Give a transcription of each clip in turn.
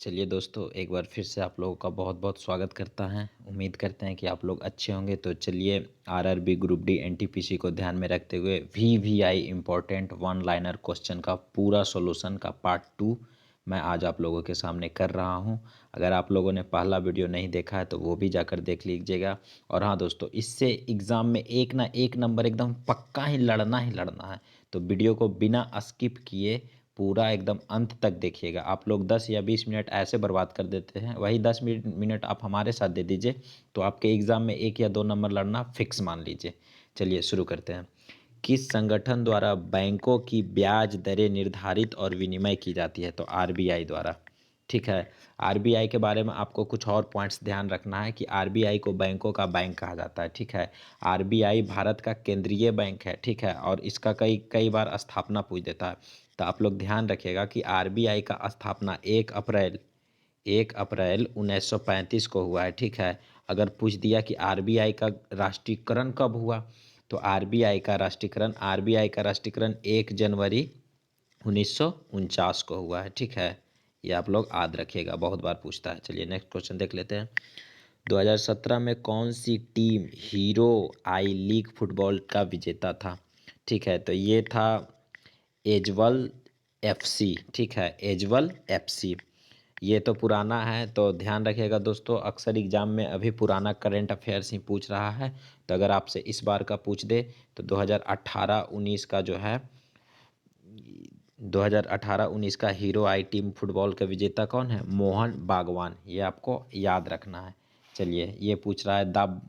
चलिए दोस्तों, एक बार फिर से आप लोगों का बहुत बहुत स्वागत करता है। उम्मीद करते हैं कि आप लोग अच्छे होंगे। तो चलिए, आरआरबी ग्रुप डी एनटीपीसी को ध्यान में रखते हुए VVI important one liner question का पूरा सॉल्यूशन का पार्ट 2 मैं आज आप लोगों के सामने कर रहा हूं। अगर आप लोगों ने पहला वीडियो नहीं देखा है तो वो भी जाकर देख लीजिएगा। और हाँ दोस्तों, इससे एग्ज़ाम में एक ना एक नंबर एकदम पक्का ही लड़ना है। तो वीडियो को बिना स्किप किए पूरा एकदम अंत तक देखिएगा। आप लोग 10 या 20 मिनट ऐसे बर्बाद कर देते हैं, वही 10 मिनट आप हमारे साथ दे दीजिए तो आपके एग्ज़ाम में 1 या 2 नंबर लड़ना फिक्स मान लीजिए। चलिए शुरू करते हैं। किस संगठन द्वारा बैंकों की ब्याज दरें निर्धारित और विनिमय की जाती है? तो आरबीआई द्वारा। ठीक है। आरबीआई के बारे में आपको कुछ और पॉइंट्स ध्यान रखना है कि आरबीआई को बैंकों का बैंक कहा जाता है। ठीक है। आरबीआई भारत का केंद्रीय बैंक है। ठीक है। और इसका कई कई बार स्थापना पूछ देता है। तो आप लोग ध्यान रखिएगा कि आरबीआई का स्थापना 1 अप्रैल 1935 को हुआ है। ठीक है। अगर पूछ दिया कि आरबीआई का राष्ट्रीयकरण कब हुआ, तो आरबीआई का राष्ट्रीयकरण 1 जनवरी 1949 को हुआ है। ठीक है। ये आप लोग याद रखिएगा, बहुत बार पूछता है। चलिए नेक्स्ट क्वेश्चन देख लेते हैं। 2017 में कौन सी टीम हीरो आई लीग फुटबॉल का विजेता था? ठीक है। तो ये था एजवल एफसी। ठीक है, एजवल एफसी। ये तो पुराना है, तो ध्यान रखिएगा दोस्तों, अक्सर एग्जाम में अभी पुराना करंट अफेयर्स ही पूछ रहा है। तो अगर आपसे इस बार का पूछ दे तो 2018-19 का जो है, 2018-19 का हीरो आई टीम फुटबॉल का विजेता कौन है? मोहन बागवान। ये आपको याद रखना है। चलिए, ये पूछ रहा है दाब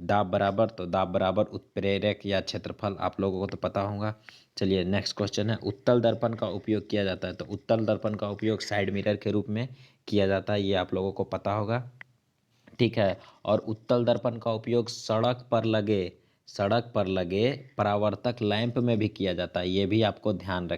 दाब बराबर, तो दाब बराबर उत्प्रेरक या क्षेत्रफल, आप लोगों को तो पता होगा। चलिए नेक्स्ट क्वेश्चन है। उत्तल दर्पण का उपयोग किया जाता है? तो उत्तल दर्पण का उपयोग साइड मिरर के रूप में किया जाता है, ये आप लोगों को पता होगा। ठीक है। और उत्तल दर्पण का उपयोग सड़क पर लगे परावर्तक लैंप में भी किया जाता है, ये भी आपको ध्यान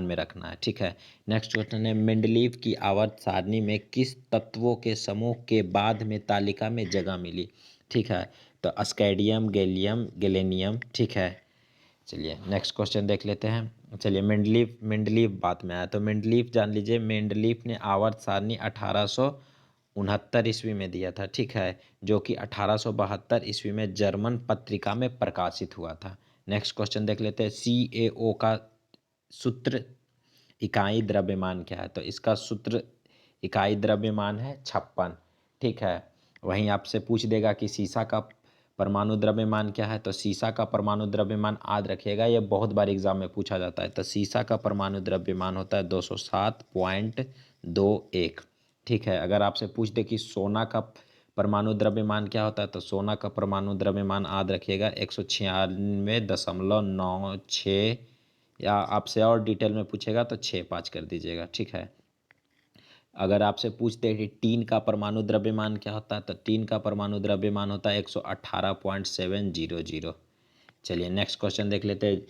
में रखना है। ठीक है। नेक्स्ट क्वेश्चन है, मेंडलीव की आवर्त सारणी में किस तत्वों के समूह के बाद में तालिका में जगह मिली? ठीक है। तो अस्कैडियम, गैलियम, गैलेनियम। ठीक है। चलिए नेक्स्ट क्वेश्चन देख लेते हैं। चलिए, मेंडलीव बात में आया तो मेंडलीव जान लीजिए। मेंडलीव ने आवर्त सारणी 1869 ईस्वी में दिया था। ठीक है। जो कि 1872 ईस्वी में जर्मन पत्रिका में प्रकाशित हुआ था। नेक्स्ट क्वेश्चन देख लेते हैं। CaO का सूत्र इकाई द्रव्यमान क्या है? तो इसका सूत्र इकाई द्रव्यमान है 56। ठीक है। वहीं आपसे पूछ देगा कि सीसा का परमाणु द्रव्यमान क्या है? तो सीसा का परमाणु द्रव्यमान याद रखिएगा, ये बहुत बार एग्जाम में पूछा जाता है। तो सीसा का परमाणु द्रव्यमान होता है 207.21। ठीक है। अगर आपसे पूछ दे कि सोना का परमाणु द्रव्यमान क्या होता है, तो सोना का परमाणु द्रव्यमान याद रखिएगा 196.96। या आपसे और डिटेल में पूछेगा तो 6-5 कर दीजिएगा। ठीक है। अगर आपसे पूछते हैं कि टीन का परमाणु द्रव्यमान क्या होता है, तो टीन का परमाणु द्रव्यमान होता है 118.700। चलिए नेक्स्ट क्वेश्चन देख लेते हैं।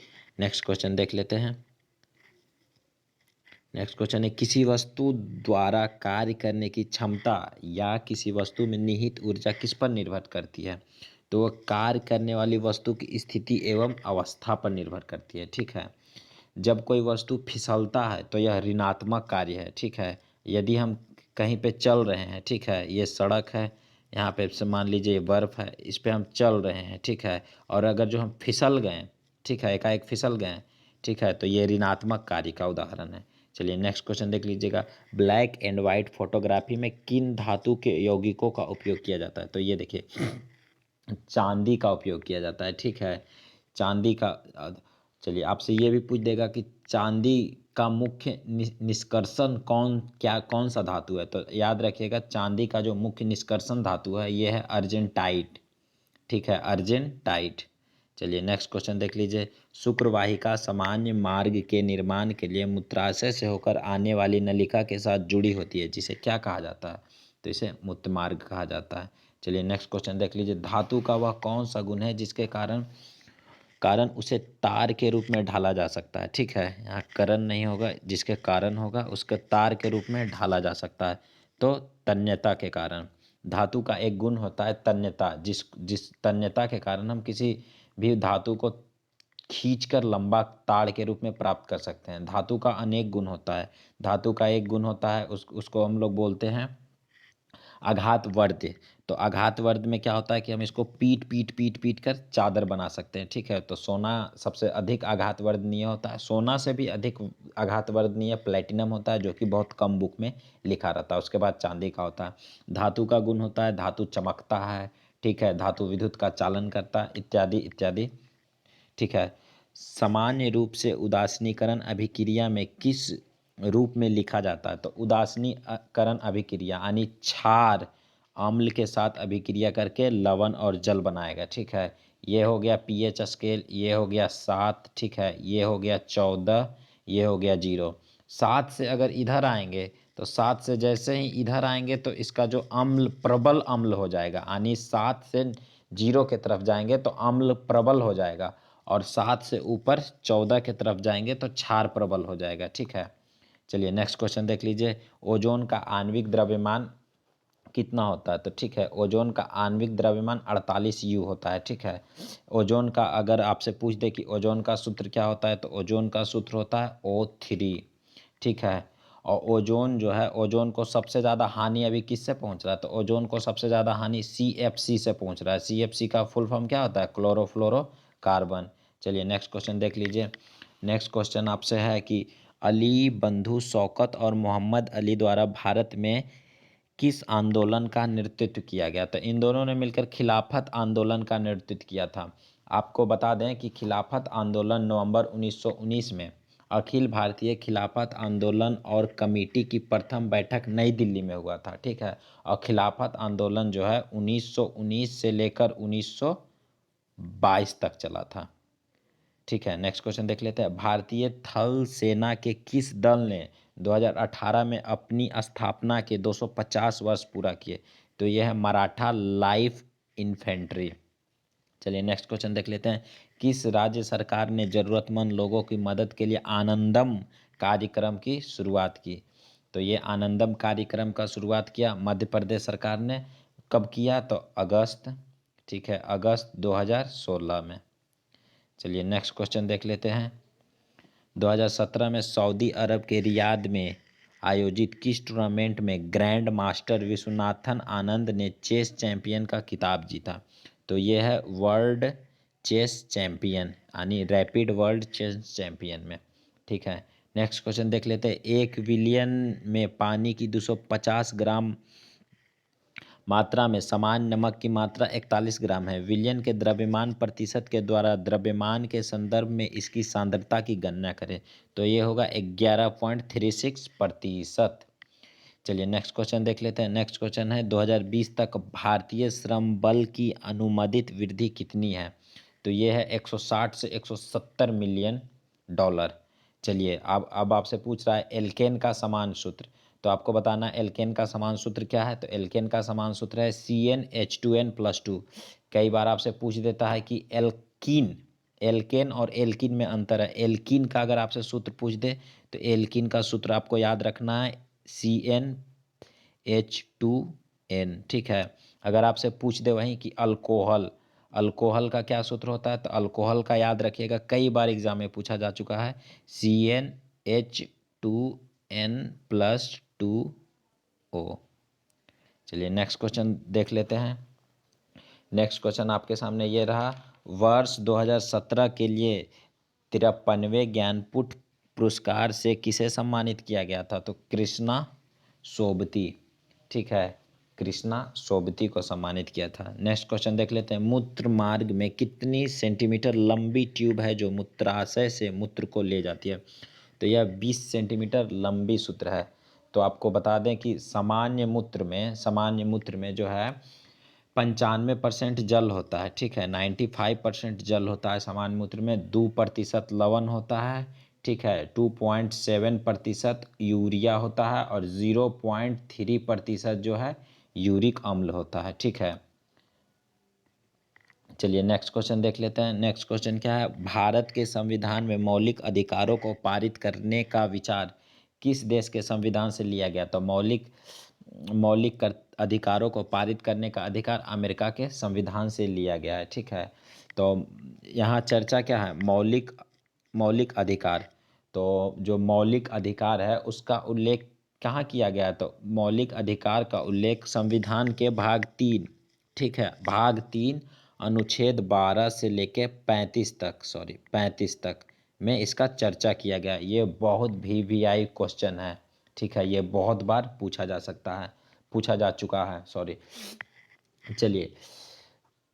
नेक्स्ट क्वेश्चन है, किसी वस्तु द्वारा कार्य करने की क्षमता या किसी वस्तु में निहित ऊर्जा किस पर निर्भर करती है? तो वह कार्य करने वाली वस्तु की स्थिति एवं अवस्था पर निर्भर करती है। ठीक है। जब कोई वस्तु फिसलता है तो यह ऋणात्मक कार्य है। ठीक है। यदि हम कहीं पे चल रहे हैं, ठीक है, ये सड़क है, यहाँ पे से मान लीजिए बर्फ़ है, इस पे हम चल रहे हैं। ठीक है। और अगर जो हम फिसल गए, ठीक है, एकाएक फिसल गए, ठीक है, तो ये ऋणात्मक कार्य का उदाहरण है। चलिए नेक्स्ट क्वेश्चन देख लीजिएगा। ब्लैक एंड वाइट फोटोग्राफी में किन धातु के यौगिकों का उपयोग किया जाता है? तो ये देखिए, चांदी का उपयोग किया जाता है। ठीक है। चांदी का चलिए आपसे ये भी पूछ देगा कि चांदी का मुख्य निष्कर्षण कौन सा धातु है? तो याद रखिएगा, चांदी का जो मुख्य निष्कर्षण धातु है ये है अर्जेंटाइट। ठीक है, अर्जेंटाइट। चलिए नेक्स्ट क्वेश्चन देख लीजिए। शुक्रवाहिका सामान्य मार्ग के निर्माण के लिए मूत्राशय से होकर आने वाली नलिका के साथ जुड़ी होती है, जिसे क्या कहा जाता है? तो इसे मूत्र मार्ग कहा जाता है। चलिए नेक्स्ट क्वेश्चन देख लीजिए। धातु का वह कौन सा गुण है जिसके कारण कारण उसे तार के रूप में ढाला जा सकता है? ठीक है, यहाँ करण नहीं होगा, जिसके कारण होगा उसके तार के रूप में ढाला जा सकता है। तो तन्यता के कारण। धातु का एक गुण होता है तन्यता, जिस जिस तन्यता के कारण हम किसी भी धातु को खींचकर लंबा ताड़ के रूप में प्राप्त कर सकते हैं। धातु का अनेक गुण होता है। धातु का एक गुण होता है उसको हम लोग बोलते हैं आघात वर्ध। तो आघात वर्ध में क्या होता है कि हम इसको पीट पीट पीट पीट कर चादर बना सकते हैं। ठीक है, तो सोना सबसे अधिक आघात वर्धनीय होता है। सोना से भी अधिक आघात वर्धनीय प्लेटिनम होता है, जो कि बहुत कम बुक में लिखा रहता है। उसके बाद चांदी का होता है। धातु का गुण होता है धातु चमकता है। ठीक है, धातु विद्युत का चालन करता है, इत्यादि इत्यादि। ठीक है, सामान्य रूप से उदासीनीकरण अभिक्रिया में किस रूप में लिखा जाता है? तो उदासीनीकरण अभिक्रिया यानी क्षार अम्ल के साथ अभिक्रिया करके लवण और जल बनाएगा। ठीक है, ये हो गया पीएच स्केल, ये हो गया 7। ठीक है, ये हो गया 14, ये हो गया 0। 7 से अगर इधर आएंगे तो 7 से जैसे ही इधर आएंगे तो इसका जो अम्ल प्रबल अम्ल हो जाएगा, यानी 7 से 0 की तरफ जाएंगे तो अम्ल प्रबल हो जाएगा, और 7 से ऊपर 14 की तरफ जाएंगे तो क्षार प्रबल हो जाएगा। ठीक है, चलिए नेक्स्ट क्वेश्चन देख लीजिए। ओजोन का आणविक द्रव्यमान कितना होता है? तो ठीक है, ओजोन का आणविक द्रव्यमान 48 यू होता है। ठीक है, ओजोन का अगर आपसे पूछ दे कि ओजोन का सूत्र क्या होता है, तो ओजोन का सूत्र होता है O3। ठीक है, और ओजोन जो है, ओजोन को सबसे ज़्यादा हानि अभी किससे पहुंच रहा है? तो ओजोन को सबसे ज़्यादा हानि CFC से पहुंच रहा है। CFC का फुल फॉर्म क्या होता है? क्लोरोफ्लोरोकार्बन। चलिए नेक्स्ट क्वेश्चन देख लीजिए। नेक्स्ट क्वेश्चन आपसे है कि अली बंधु शौकत और मोहम्मद अली द्वारा भारत में किस आंदोलन का नेतृत्व किया गया? तो इन दोनों ने मिलकर खिलाफत आंदोलन का नेतृत्व किया था। आपको बता दें कि खिलाफत आंदोलन नवंबर 1919 में अखिल भारतीय खिलाफत आंदोलन और कमेटी की प्रथम बैठक नई दिल्ली में हुआ था। ठीक है, और खिलाफत आंदोलन जो है 1919 से लेकर 1922 तक चला था। ठीक है, नेक्स्ट क्वेश्चन देख लेते हैं। भारतीय थल सेना के किस दल ने 2018 में अपनी स्थापना के 250 वर्ष पूरा किए? तो यह है मराठा लाइफ इन्फेंट्री। चलिए नेक्स्ट क्वेश्चन देख लेते हैं। किस राज्य सरकार ने ज़रूरतमंद लोगों की मदद के लिए आनंदम कार्यक्रम की शुरुआत की? तो ये आनंदम कार्यक्रम का शुरुआत किया मध्य प्रदेश सरकार ने। कब किया? तो अगस्त। ठीक है, अगस्त 2016 में। चलिए नेक्स्ट क्वेश्चन देख लेते हैं। 2017 में सऊदी अरब के रियाद में आयोजित किस टूर्नामेंट में ग्रैंड मास्टर विश्वनाथन आनंद ने चेस चैंपियन का खिताब जीता? तो ये है वर्ल्ड चेस चैंपियन, यानी रैपिड वर्ल्ड चेस चैंपियन में। ठीक है, नेक्स्ट क्वेश्चन देख लेते हैं। 1 बिलियन में पानी की 250 ग्राम मात्रा में सामान्य नमक की मात्रा 41 ग्राम है। विलयन के द्रव्यमान प्रतिशत के द्वारा द्रव्यमान के संदर्भ में इसकी सांद्रता की गणना करें। तो ये होगा 11.36%। चलिए नेक्स्ट क्वेश्चन देख लेते हैं। नेक्स्ट क्वेश्चन है 2020 तक भारतीय श्रम बल की अनुमोदित वृद्धि कितनी है? तो ये है 160 से 170 मिलियन डॉलर। चलिए अब आपसे पूछ रहा है एल्केन का समान सूत्र। तो आपको बताना एल्केन का समान सूत्र क्या है? तो एल्केन का समान सूत्र है CnH2n+2। कई बार आपसे पूछ देता है कि एल्कीन, एल्केन और एल्कीन में अंतर है। एल्कीन का अगर आपसे सूत्र पूछ दे तो एल्कीन का सूत्र आपको याद रखना है CnH2n। ठीक है, अगर आपसे पूछ दे वहीं कि अल्कोहल, अल्कोहल का क्या सूत्र होता है? तो अल्कोहल का याद रखिएगा, कई बार एग्जाम में पूछा जा चुका है, CnH2n+2O। चलिए नेक्स्ट क्वेश्चन देख लेते हैं। नेक्स्ट क्वेश्चन आपके सामने ये रहा। वर्ष 2017 के लिए 53वें ज्ञानपीठ पुरस्कार से किसे सम्मानित किया गया था? तो कृष्णा सोबती। ठीक है, कृष्णा सोबती को सम्मानित किया था। नेक्स्ट क्वेश्चन देख लेते हैं। मूत्र मार्ग में कितनी सेंटीमीटर लंबी ट्यूब है जो मूत्राशय से मूत्र को ले जाती है? तो यह 20 सेंटीमीटर लंबी सूत्र है। तो आपको बता दें कि सामान्य मूत्र में जो है 95% जल होता है। ठीक है, 95% जल होता है सामान्य मूत्र में। 2% लवण होता है। ठीक है, 2.7% यूरिया होता है, और 0.3% जो है यूरिक अम्ल होता है। ठीक है, चलिए नेक्स्ट क्वेश्चन देख लेते हैं। नेक्स्ट क्वेश्चन क्या है? भारत के संविधान में मौलिक अधिकारों को पारित करने का विचार किस देश के संविधान से लिया गया? तो मौलिक अधिकारों को पारित करने का अधिकार अमेरिका के संविधान से लिया गया है। ठीक है, तो यहाँ चर्चा क्या है, मौलिक अधिकार। तो जो मौलिक अधिकार है उसका उल्लेख कहाँ किया गया है, तो मौलिक अधिकार का उल्लेख संविधान के भाग 3, ठीक है, भाग 3 अनुच्छेद 12 से लेके 35 तक में इसका चर्चा किया गया। ये बहुत VVI क्वेश्चन है। ठीक है, ये बहुत बार पूछा जा चुका है, सॉरी। चलिए,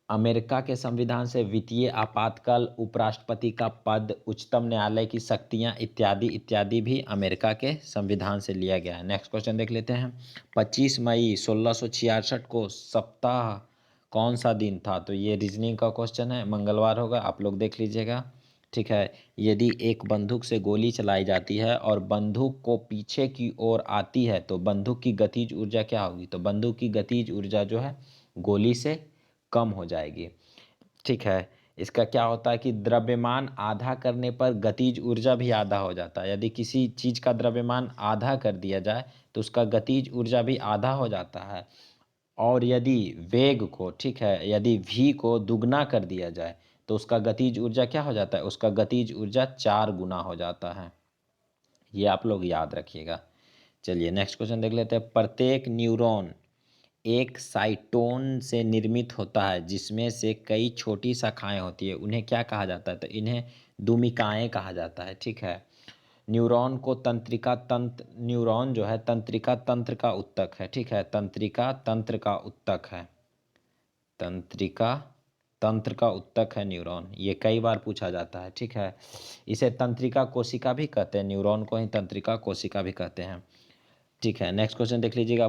अमेरिका के संविधान से वित्तीय आपातकाल, उपराष्ट्रपति का पद, उच्चतम न्यायालय की शक्तियां इत्यादि इत्यादि भी अमेरिका के संविधान से लिया गया है। नेक्स्ट क्वेश्चन देख लेते हैं। 25 मई 1666 को सप्ताह कौन सा दिन था, तो ये रीजनिंग का क्वेश्चन है, मंगलवार होगा, आप लोग देख लीजिएगा। ठीक है, यदि एक बंदूक से गोली चलाई जाती है और बंदूक को पीछे की ओर आती है तो बंदूक की गतिज ऊर्जा क्या होगी, तो बंदूक की गतिज ऊर्जा जो है गोली से कम हो जाएगी। ठीक है, इसका क्या होता है कि द्रव्यमान आधा करने पर गतिज ऊर्जा भी आधा हो जाता है। यदि किसी चीज़ का द्रव्यमान आधा कर दिया जाए तो उसका गतिज ऊर्जा भी आधा हो जाता है। और यदि वेग को, ठीक है, यदि v को दुगना कर दिया जाए तो उसका गतिज ऊर्जा क्या हो जाता है, उसका गतिज ऊर्जा 4 गुना हो जाता है। ये आप लोग याद रखिएगा। चलिए नेक्स्ट क्वेश्चन देख लेते हैं। प्रत्येक न्यूरॉन एक साइटोन से निर्मित होता है जिसमें से कई छोटी शाखाएं होती है, उन्हें क्या कहा जाता है, तो इन्हें दुमिकाएं कहा जाता है। ठीक है, न्यूरॉन जो है तंत्रिका तंत्र का उत्तक है। ठीक है, तंत्रिका तंत्र का उत्तक है, तंत्रिका तंत्र का उत्तक है न्यूरॉन, ये कई बार पूछा जाता है। ठीक है, इसे तंत्रिका कोशिका भी कहते हैं, न्यूरॉन को ही तंत्रिका कोशिका भी कहते हैं। ठीक है, नेक्स्ट क्वेश्चन देख लीजिएगा।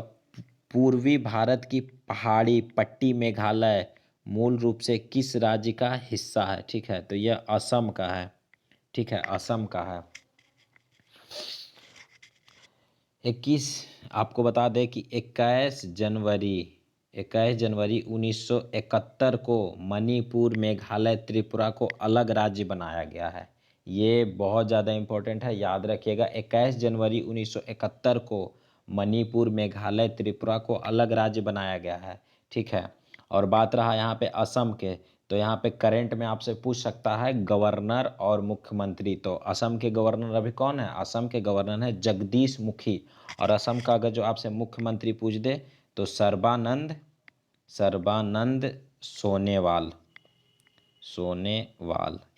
पूर्वी भारत की पहाड़ी पट्टी मेघालय मूल रूप से किस राज्य का हिस्सा है, ठीक है, तो यह असम का है। ठीक है, असम का है। 21 आपको बता दें कि 21 जनवरी 1971 को मणिपुर, मेघालय, त्रिपुरा को अलग राज्य बनाया गया है। ये बहुत ज़्यादा इम्पोर्टेंट है, याद रखिएगा। 21 जनवरी 1971 को मणिपुर, मेघालय, त्रिपुरा को अलग राज्य बनाया गया है। ठीक है, और बात रहा यहाँ पे असम के, तो यहाँ पे करंट में आपसे पूछ सकता है गवर्नर और मुख्यमंत्री। तो असम के गवर्नर अभी कौन है, असम के गवर्नर है जगदीश मुखी। और असम का अगर जो आपसे मुख्यमंत्री पूछ दे तो सर्बानंद सोनेवाल,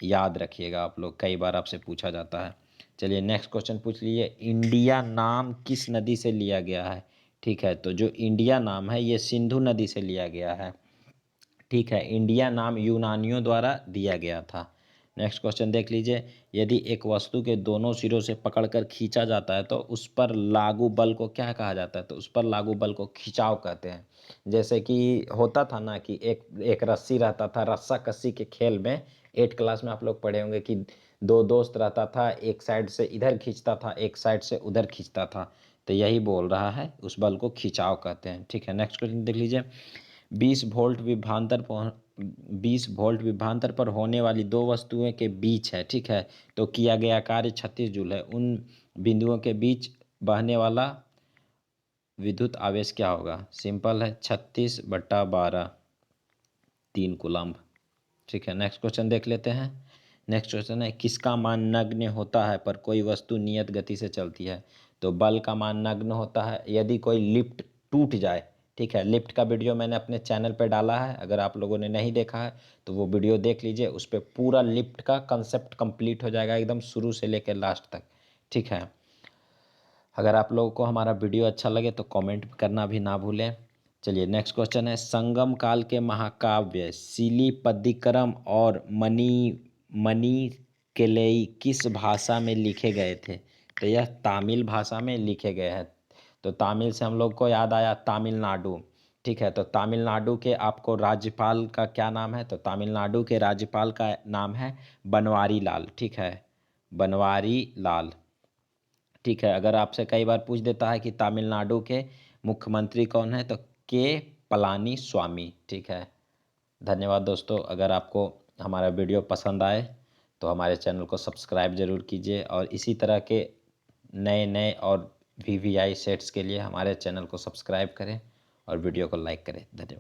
याद रखिएगा आप लोग, कई बार आपसे पूछा जाता है। चलिए नेक्स्ट क्वेश्चन पूछ लीजिए। इंडिया नाम किस नदी से लिया गया है, ठीक है, तो जो इंडिया नाम है ये सिंधु नदी से लिया गया है। ठीक है, इंडिया नाम यूनानियों द्वारा दिया गया था। नेक्स्ट क्वेश्चन देख लीजिए। यदि एक वस्तु के दोनों सिरों से पकड़कर खींचा जाता है तो उस पर लागू बल को क्या कहा जाता है, तो उस पर लागू बल को खिंचाव कहते हैं। जैसे कि होता था ना कि एक रस्सी रहता था, रस्सा कस्सी के खेल में 8 क्लास में आप लोग पढ़े होंगे कि दो दोस्त रहता था, एक साइड से इधर खींचता था, एक साइड से उधर खींचता था, तो यही बोल रहा है, उस बल को खिंचाव कहते हैं। ठीक है, नेक्स्ट क्वेश्चन देख लीजिए। 20 वोल्ट विभवांतर पर होने वाली दो वस्तुओं के बीच है, ठीक है, तो किया गया कार्य 36 जूल है। उन बिंदुओं के बीच बहने वाला विद्युत आवेश क्या होगा, सिंपल है, 36/12 3 कूलम्ब। ठीक है, नेक्स्ट क्वेश्चन देख लेते हैं। नेक्स्ट क्वेश्चन है, किसका मान नगण्य होता है पर कोई वस्तु नियत गति से चलती है, तो बल का मान नगण्य होता है यदि कोई लिफ्ट टूट जाए। ठीक है, लिफ्ट का वीडियो मैंने अपने चैनल पर डाला है, अगर आप लोगों ने नहीं देखा है तो वो वीडियो देख लीजिए, उस पर पूरा लिफ्ट का कंसेप्ट कंप्लीट हो जाएगा एकदम शुरू से लेकर लास्ट तक। ठीक है, अगर आप लोगों को हमारा वीडियो अच्छा लगे तो कमेंट करना भी ना भूलें। चलिए नेक्स्ट क्वेश्चन है, संगम काल के महाकाव्य सिलीपद्दिकरम और मणिकेलई किस भाषा में लिखे गए थे, तो यह तमिल भाषा में लिखे गए हैं। तो तमिल से हम लोग को याद आया तमिलनाडु। ठीक है, तो तमिलनाडु के आपको राज्यपाल का क्या नाम है, तो तमिलनाडु के राज्यपाल का नाम है बनवारी लाल। ठीक है, बनवारी लाल। ठीक है, अगर आपसे कई बार पूछ देता है कि तमिलनाडु के मुख्यमंत्री कौन है, तो के पलानी स्वामी। ठीक है, धन्यवाद दोस्तों। अगर आपको हमारा वीडियो पसंद आए तो हमारे चैनल को सब्सक्राइब ज़रूर कीजिए और इसी तरह के नए नए और VVI सेट्स के लिए हमारे चैनल को सब्सक्राइब करें और वीडियो को लाइक करें। धन्यवाद।